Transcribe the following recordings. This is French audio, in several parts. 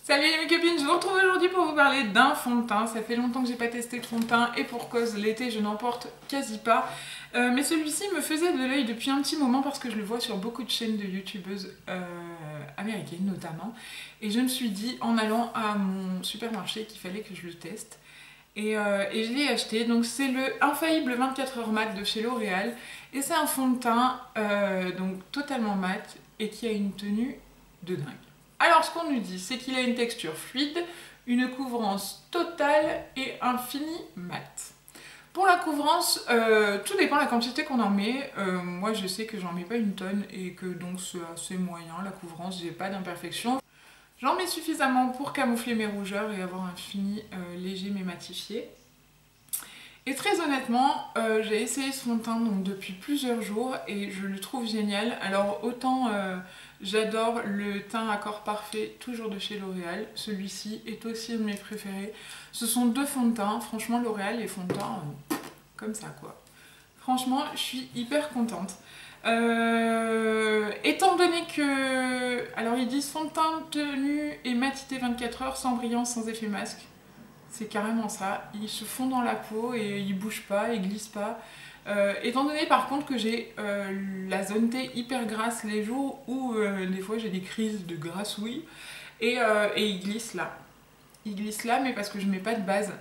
Salut mes copines, je vous retrouve aujourd'hui pour vous parler d'un fond de teint. Ça fait longtemps que j'ai pas testé de fond de teint et pour cause, l'été je n'en porte quasi pas. Mais celui-ci me faisait de l'œil depuis un petit moment parce que je le vois sur beaucoup de chaînes de youtubeuses américaines notamment. Et je me suis dit en allant à mon supermarché qu'il fallait que je le teste. Et je l'ai acheté, donc c'est le Infaillible 24 heures mat de chez L'Oréal. Et c'est un fond de teint donc totalement mat et qui a une tenue de dingue. Alors ce qu'on nous dit, c'est qu'il a une texture fluide, une couvrance totale et un fini mat. Pour la couvrance, tout dépend de la quantité qu'on en met. Moi je sais que j'en mets pas une tonne et que donc c'est assez moyen la couvrance, j'ai pas d'imperfection. J'en mets suffisamment pour camoufler mes rougeurs et avoir un fini léger mais matifié. Et très honnêtement, j'ai essayé ce fond de teint donc, depuis plusieurs jours et je le trouve génial. Alors autant j'adore le teint Accord Parfait, toujours de chez L'Oréal. Celui-ci est aussi un de mes préférés. Ce sont deux fonds de teint. Franchement, L'Oréal, les fonds de teint, comme ça quoi. Franchement, je suis hyper contente. Étant donné que... Alors ils disent fond de teint, tenue et matité 24 heures, sans brillance, sans effet masque. C'est carrément ça, ils se font dans la peau et ils bougent pas, ils glissent pas. Étant donné par contre que j'ai la zone T hyper grasse les jours où des fois j'ai des crises de grassouille et ils glissent là. Ils glissent là mais parce que je mets pas de base.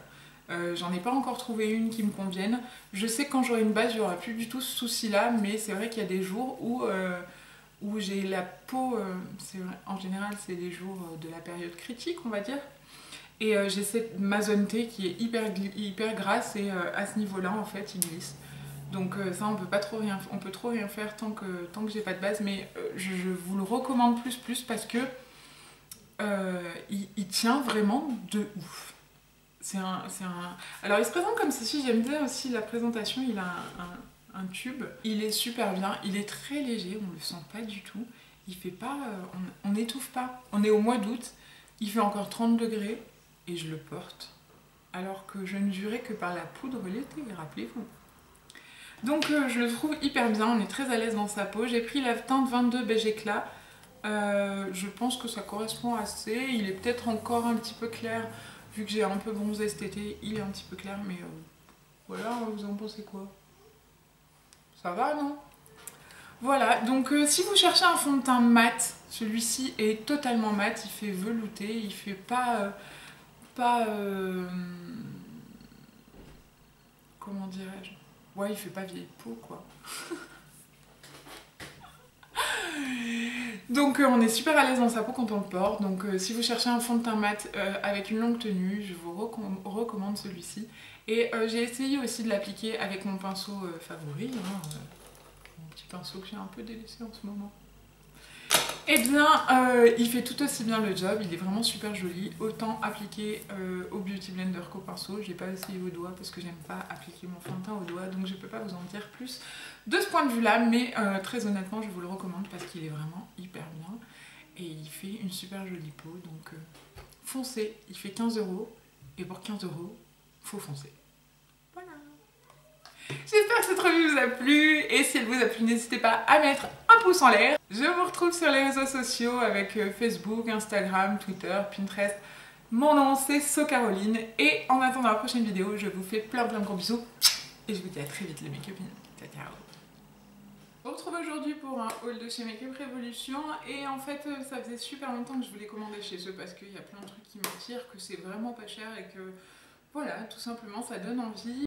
J'en ai pas encore trouvé une qui me convienne. Je sais que quand j'aurai une base j'aurai plus du tout ce souci là, mais c'est vrai qu'il y a des jours où j'ai la peau, vrai, en général c'est des jours de la période critique on va dire. Et j'ai ma zone T qui est hyper grasse et à ce niveau là en fait il glisse. Donc ça on peut pas trop rien, on peut trop rien faire tant que j'ai pas de base, mais je vous le recommande plus parce que il tient vraiment de ouf. Alors il se présente comme ceci, j'aime bien aussi la présentation, il a un tube, il est super bien, il est très léger, on le sent pas du tout, il fait pas, on n'étouffe pas, on est au mois d'août, il fait encore 30 degrés. Et je le porte, alors que je ne jurais que par la poudre l'été, rappelez-vous. Donc je le trouve hyper bien, on est très à l'aise dans sa peau. J'ai pris la teinte 22 beige éclat, je pense que ça correspond assez. Il est peut-être encore un petit peu clair, vu que j'ai un peu bronzé cet été, il est un petit peu clair, mais voilà, vous en pensez quoi? Ça va, non? Voilà, donc si vous cherchez un fond de teint mat, celui-ci est totalement mat, il fait velouté, il fait pas... comment dirais-je, ouais il fait pas vieille peau quoi. Donc on est super à l'aise dans sa peau quand on le porte, donc si vous cherchez un fond de teint mat avec une longue tenue, je vous recommande celui-ci. Et j'ai essayé aussi de l'appliquer avec mon pinceau favori, hein, mon petit pinceau que j'ai un peu délaissé en ce moment. Eh bien, il fait tout aussi bien le job, il est vraiment super joli, autant appliqué au Beauty Blender qu'au pinceau. J'ai pas essayé au doigt parce que j'aime pas appliquer mon fond de teint au doigt, donc je peux pas vous en dire plus de ce point de vue là, mais très honnêtement je vous le recommande parce qu'il est vraiment hyper bien et il fait une super jolie peau, donc foncez, il fait 15 € et pour 15 € faut foncer. Voilà. J'espère que cette revue vous a plu et si elle vous a plu n'hésitez pas à mettre un pouce en l'air. Je vous retrouve sur les réseaux sociaux avec Facebook, Instagram, Twitter, Pinterest. Mon nom c'est SoCaroline et en attendant la prochaine vidéo je vous fais plein de gros bisous et je vous dis à très vite les make-up. Ciao ciao. On se retrouve aujourd'hui pour un haul de chez Make Up Révolution et en fait ça faisait super longtemps que je voulais commander chez eux parce qu'il y a plein de trucs qui m'attirent, que c'est vraiment pas cher et que voilà tout simplement ça donne envie.